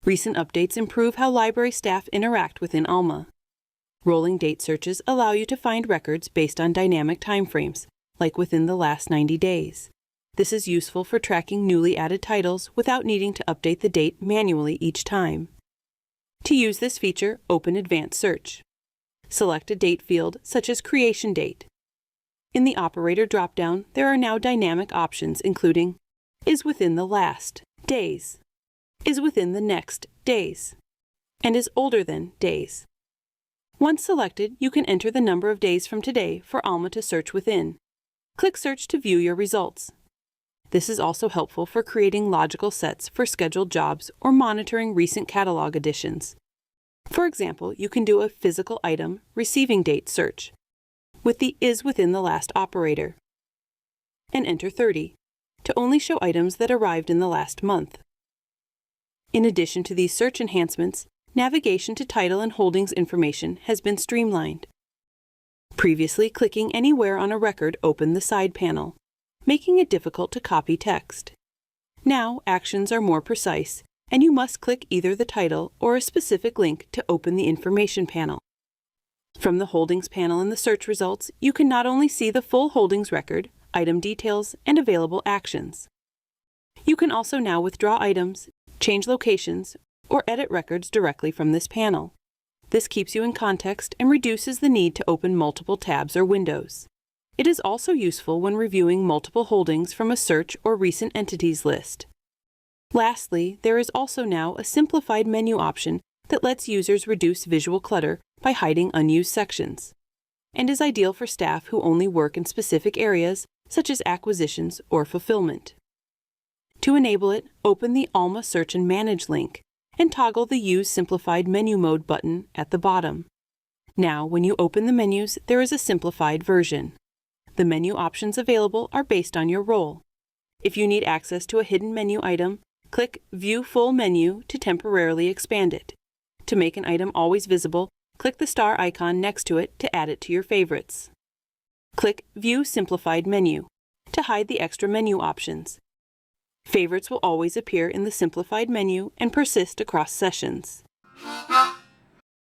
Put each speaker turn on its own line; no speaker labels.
Recent updates improve how library staff interact within Alma. Rolling date searches allow you to find records based on dynamic timeframes, like within the last 90 days. This is useful for tracking newly added titles without needing to update the date manually each time. To use this feature, open Advanced Search. Select a date field such as Creation Date. In the Operator dropdown, there are now dynamic options including is within the last, days, is within the next, days, and is older than, days. Once selected, you can enter the number of days from today for Alma to search within. Click Search to view your results. This is also helpful for creating logical sets for scheduled jobs or monitoring recent catalog additions. For example, you can do a physical item receiving date search with the is within the last operator and enter 30 to only show items that arrived in the last month. In addition to these search enhancements, navigation to title and holdings information has been streamlined. Previously, clicking anywhere on a record opened the side panel, making it difficult to copy text. Now, actions are more precise, and you must click either the title or a specific link to open the information panel. From the Holdings panel in the search results, you can not only see the full holdings record, item details, and available actions. You can also now withdraw items, change locations, or edit records directly from this panel. This keeps you in context and reduces the need to open multiple tabs or windows. It is also useful when reviewing multiple holdings from a search or recent entities list. Lastly, there is also now a simplified menu option that lets users reduce visual clutter by hiding unused sections, and is ideal for staff who only work in specific areas such as acquisitions or fulfillment. To enable it, open the Alma Search and Manage link and toggle the Use Simplified Menu Mode button at the bottom. Now, when you open the menus, there is a simplified version. The menu options available are based on your role. If you need access to a hidden menu item, click View Full Menu to temporarily expand it. To make an item always visible, click the star icon next to it to add it to your favorites. Click View Simplified Menu to hide the extra menu options. Favorites will always appear in the simplified menu and persist across sessions.